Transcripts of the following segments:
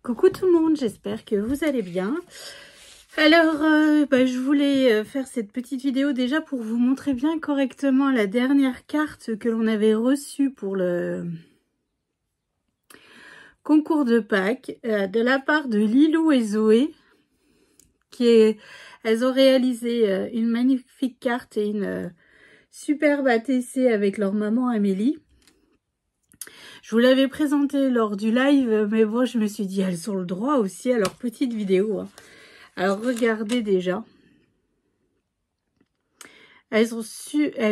Coucou tout le monde, j'espère que vous allez bien. Alors, je voulais faire cette petite vidéo déjà pour vous montrer bien correctement la dernière carte que l'on avait reçue pour le concours de Pâques de la part de Lilou et Zoé. Elles ont réalisé une magnifique carte et une superbe ATC avec leur maman Amélie. Je vous l'avais présenté lors du live, mais bon, je me suis dit, elles ont le droit aussi à leur petite vidéo. Hein. Alors, regardez déjà. Elle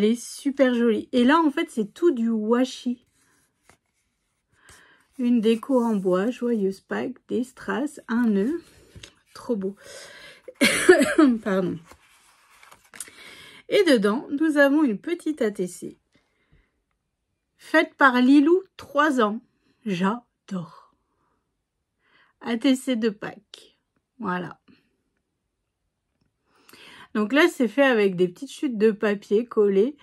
est super jolie. Et là, en fait, c'est tout du washi. Une déco en bois, joyeuse Pâques, des strass, un nœud. Trop beau. Pardon. Et dedans, nous avons une petite ATC. Faite par Lilou, 3 ans. J'adore. ATC de Pâques. Voilà. Donc là, c'est fait avec des petites chutes de papier collées.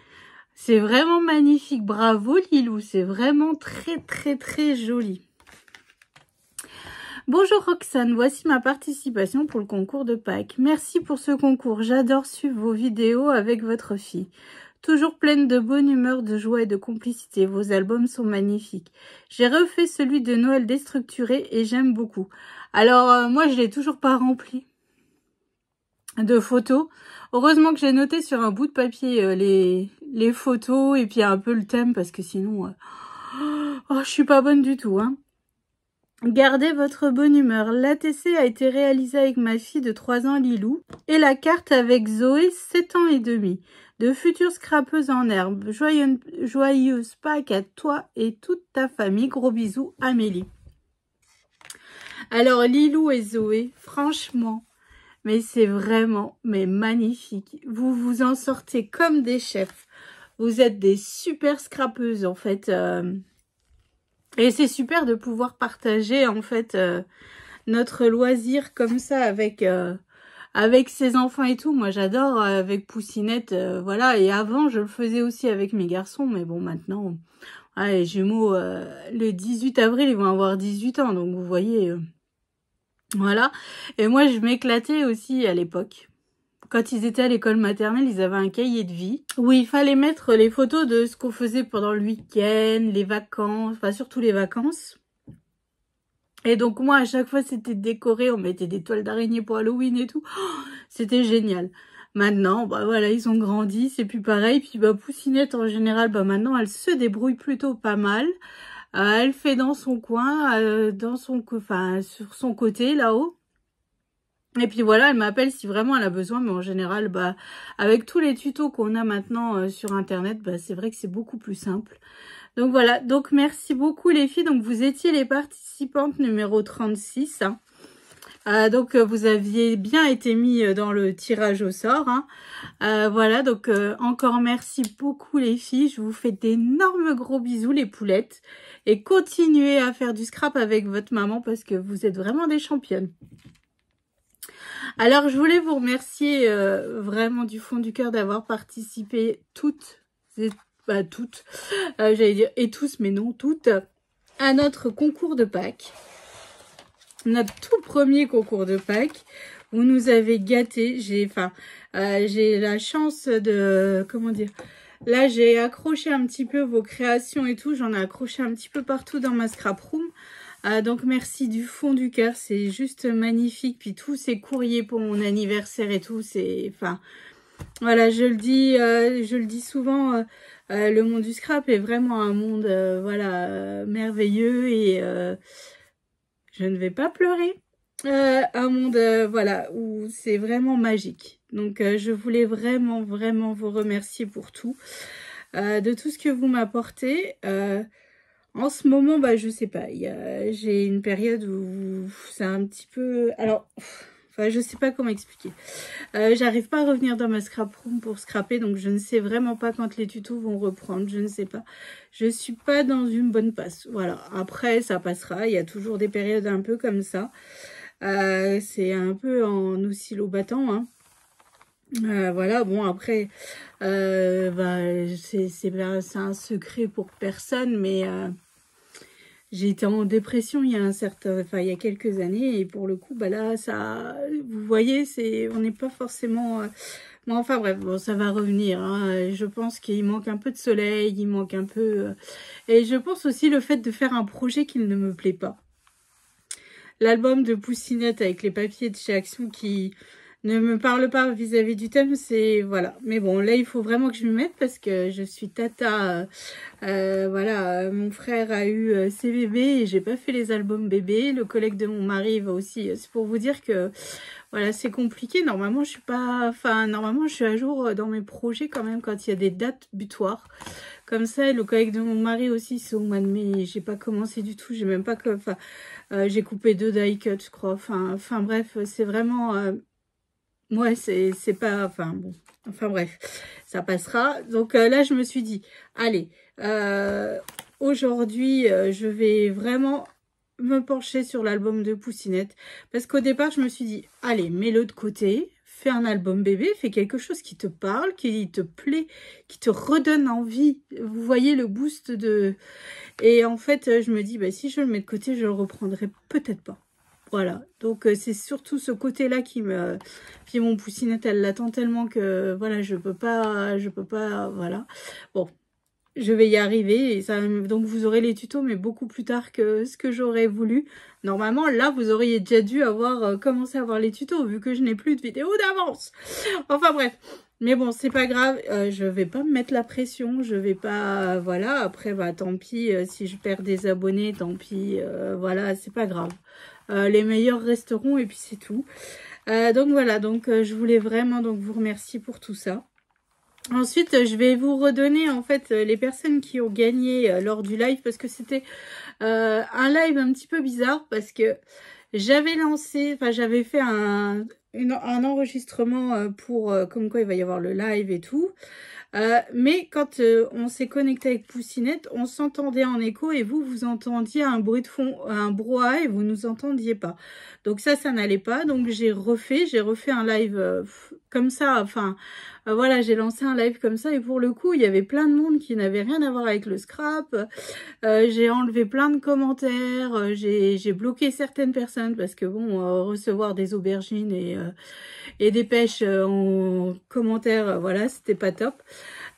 C'est vraiment magnifique. Bravo Lilou. C'est vraiment très joli. Bonjour Roxane. Voici ma participation pour le concours de Pâques. Merci pour ce concours. J'adore suivre vos vidéos avec votre fille. Toujours pleine de bonne humeur, de joie et de complicité. Vos albums sont magnifiques. J'ai refait celui de Noël déstructuré et j'aime beaucoup. Alors, moi, je l'ai toujours pas rempli de photos. Heureusement que j'ai noté sur un bout de papier les photos et puis un peu le thème parce que sinon, je suis pas bonne du tout. Hein. Gardez votre bonne humeur. L'ATC a été réalisée avec ma fille de 3 ans, Lilou, et la carte avec Zoé, 7 ans et demi. De futures scrapeuses en herbe. Joyeuse Pâques à toi et toute ta famille. Gros bisous, Amélie. Alors, Lilou et Zoé, franchement, mais c'est vraiment magnifique. Vous vous en sortez comme des chefs. Vous êtes des super scrapeuses, en fait. Et c'est super de pouvoir partager, en fait, notre loisir comme ça avec ses enfants et tout. Moi, j'adore avec Poussinette, voilà. Et avant, je le faisais aussi avec mes garçons. Mais bon, maintenant, les jumeaux, le 18 avril, ils vont avoir 18 ans. Donc, vous voyez, voilà. Et moi, je m'éclatais aussi à l'époque. Quand ils étaient à l'école maternelle, ils avaient un cahier de vie où il fallait mettre les photos de ce qu'on faisait pendant le week-end, les vacances, enfin surtout les vacances. Et donc moi, à chaque fois, c'était décoré, on mettait des toiles d'araignée pour Halloween et tout. Oh, c'était génial. Maintenant, voilà, ils ont grandi, c'est plus pareil. Puis Poussinette, en général, maintenant, elle se débrouille plutôt pas mal. Elle fait dans son coin, sur son côté, là-haut. Et puis voilà, elle m'appelle si vraiment elle a besoin, mais en général, avec tous les tutos qu'on a maintenant sur Internet, c'est vrai que c'est beaucoup plus simple. Donc voilà, donc merci beaucoup les filles. Donc vous étiez les participantes numéro 36. Hein. Donc vous aviez bien été mis dans le tirage au sort. Hein. Voilà, donc encore merci beaucoup les filles. Je vous fais d'énormes gros bisous les poulettes. Et continuez à faire du scrap avec votre maman parce que vous êtes vraiment des championnes. Alors, je voulais vous remercier vraiment du fond du cœur d'avoir participé toutes, j'allais dire et tous, mais non, toutes, à notre concours de Pâques. Notre tout premier concours de Pâques. Vous nous avez gâtés. J'ai la chance de, comment dire, là, j'ai accroché un petit peu vos créations et tout. J'en ai accroché un petit peu partout dans ma scrap room. Donc merci du fond du cœur, c'est juste magnifique. Puis tous ces courriers pour mon anniversaire et tout, c'est, voilà, je le dis souvent, le monde du scrap est vraiment un monde, merveilleux et je ne vais pas pleurer. Un monde, voilà, où c'est vraiment magique. Donc je voulais vraiment vous remercier pour tout, de tout ce que vous m'apportez. En ce moment, je sais pas, j'ai une période où c'est un petit peu... Alors, je sais pas comment expliquer. J'arrive pas à revenir dans ma scrap room pour scraper, donc je ne sais vraiment pas quand les tutos vont reprendre, je ne sais pas. Je suis pas dans une bonne passe, voilà. Après, ça passera, il y a toujours des périodes un peu comme ça. C'est un peu en oscillo-battant, hein. Voilà, bon après, c'est un secret pour personne, mais... j'ai été en dépression il y a quelques années, et pour le coup, bah là, ça, vous voyez, on n'est pas forcément, bon, enfin bref, bon, ça va revenir, hein. Je pense qu'il manque un peu de soleil, il manque un peu, et je pense aussi le fait de faire un projet qui ne me plaît pas. L'album de Poussinette avec les papiers de chez Action qui ne me parle pas vis-à-vis du thème, c'est... Voilà. Mais bon, là, il faut vraiment que je m'y mette parce que je suis tata. Voilà, mon frère a eu ses bébés et j'ai pas fait les albums bébés. Le collègue de mon mari va aussi... C'est pour vous dire que, voilà, c'est compliqué. Normalement, je suis pas... Enfin, normalement, je suis à jour dans mes projets quand même quand il y a des dates butoirs. Comme ça, le collègue de mon mari aussi, c'est au mois de mai. J'ai pas commencé du tout. J'ai même pas que... Enfin, j'ai coupé 2 die cuts, je crois. Enfin bref, c'est vraiment... ouais, c'est pas... Enfin, bon. Enfin, bref. Ça passera. Donc, là, je me suis dit, allez, aujourd'hui, je vais vraiment me pencher sur l'album de Poussinette. Parce qu'au départ, je me suis dit, allez, mets-le de côté. Fais un album bébé. Fais quelque chose qui te parle, qui te plaît, qui te redonne envie. Vous voyez le boost de... Et en fait, je me dis, bah, si je le mets de côté, je le reprendrai peut-être pas. Voilà, donc c'est surtout ce côté-là qui me... Puis mon Poussinette, elle l'attend tellement que, voilà, je peux pas, voilà. Bon, je vais y arriver, et ça, donc vous aurez les tutos, mais beaucoup plus tard que ce que j'aurais voulu. Normalement, là, vous auriez déjà dû avoir commencé à voir les tutos, vu que je n'ai plus de vidéos d'avance. Enfin bref, mais bon, c'est pas grave, je vais pas me mettre la pression, je vais pas, voilà, après, bah tant pis, si je perds des abonnés, tant pis, voilà, c'est pas grave. Les meilleurs resteront et puis c'est tout. Donc voilà, donc je voulais vraiment donc vous remercier pour tout ça. Ensuite, je vais vous redonner en fait les personnes qui ont gagné lors du live, parce que c'était un live un petit peu bizarre, parce que j'avais lancé, enfin j'avais fait un enregistrement pour comme quoi il va y avoir le live et tout. Mais quand on s'est connecté avec Poussinette, on s'entendait en écho et vous entendiez un bruit de fond, un brouhaha, et vous nous entendiez pas. Donc ça n'allait pas. Donc j'ai refait un live comme ça. Enfin, voilà, j'ai lancé un live comme ça, et pour le coup, il y avait plein de monde qui n'avait rien à voir avec le scrap. J'ai enlevé plein de commentaires, j'ai bloqué certaines personnes parce que bon, recevoir des aubergines et des pêches en commentaire, voilà, c'était pas top.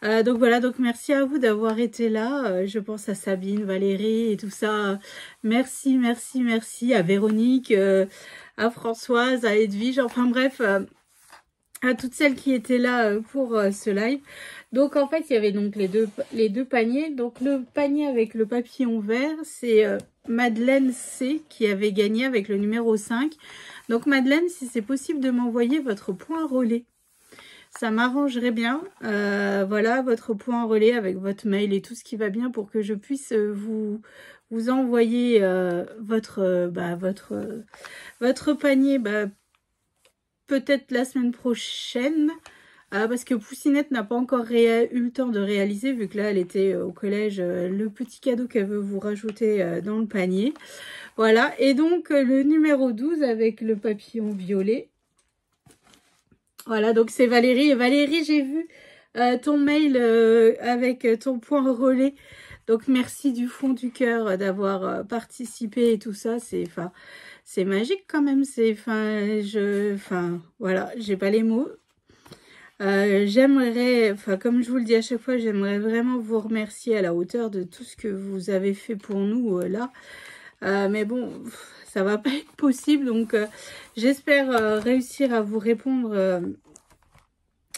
Donc voilà, donc merci à vous d'avoir été là. Je pense à Sabine, Valérie et tout ça. Merci, merci, merci à Véronique, à Françoise, à Edwige, enfin bref, à toutes celles qui étaient là pour ce live. Donc en fait, il y avait donc les deux paniers. Donc le panier avec le papillon vert, c'est Madeleine C qui avait gagné avec le numéro 5. Donc Madeleine, si c'est possible de m'envoyer votre point relais, ça m'arrangerait bien. Voilà, votre point relais avec votre mail et tout ce qui va bien, pour que je puisse vous envoyer votre panier, peut-être la semaine prochaine. Parce que Poussinette n'a pas encore eu le temps de réaliser, vu que là elle était au collège, le petit cadeau qu'elle veut vous rajouter dans le panier. Voilà, et donc le numéro 12 avec le papillon violet. Voilà, donc c'est Valérie. Et Valérie, j'ai vu ton mail avec ton point relais. Donc merci du fond du cœur d'avoir participé et tout ça. C'est magique quand même. Voilà, j'ai pas les mots. J'aimerais, comme je vous le dis à chaque fois, j'aimerais vraiment vous remercier à la hauteur de tout ce que vous avez fait pour nous là. Mais bon, ça va pas être possible, donc j'espère réussir à vous répondre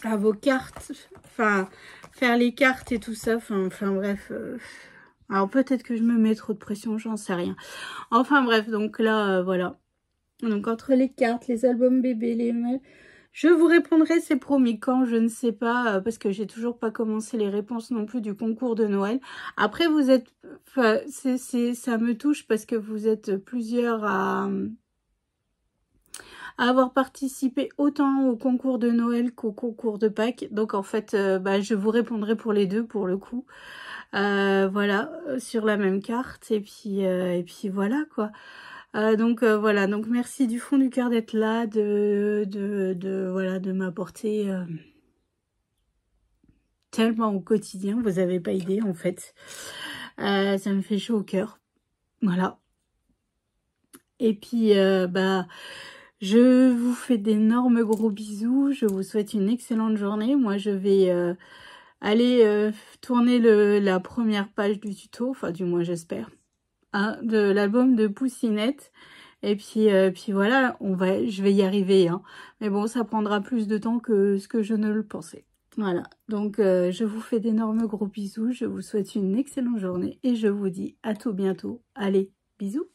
à vos cartes, enfin faire les cartes et tout ça, enfin bref. Alors peut-être que je me mets trop de pression, j'en sais rien. Enfin bref, donc là, voilà. Donc entre les cartes, les albums bébés, les mails, je vous répondrai, c'est promis, quand, je ne sais pas, parce que j'ai toujours pas commencé les réponses non plus du concours de Noël. Après, vous êtes, ça me touche parce que vous êtes plusieurs à avoir participé autant au concours de Noël qu'au concours de Pâques. Donc en fait, je vous répondrai pour les deux pour le coup. Voilà, sur la même carte. Et puis voilà quoi. Donc voilà, donc merci du fond du cœur d'être là, voilà, de m'apporter tellement au quotidien, vous avez pas idée en fait. Ça me fait chaud au cœur. Voilà. Et puis, bah, je vous fais d'énormes gros bisous. Je vous souhaite une excellente journée. Moi, je vais aller tourner la première page du tuto. Enfin, du moins, j'espère. Hein, de l'album de Poussinette. Et puis voilà, je vais y arriver. Hein. Mais bon, ça prendra plus de temps que ce que je ne le pensais. Voilà, donc je vous fais d'énormes gros bisous. Je vous souhaite une excellente journée. Et je vous dis à tout bientôt. Allez, bisous!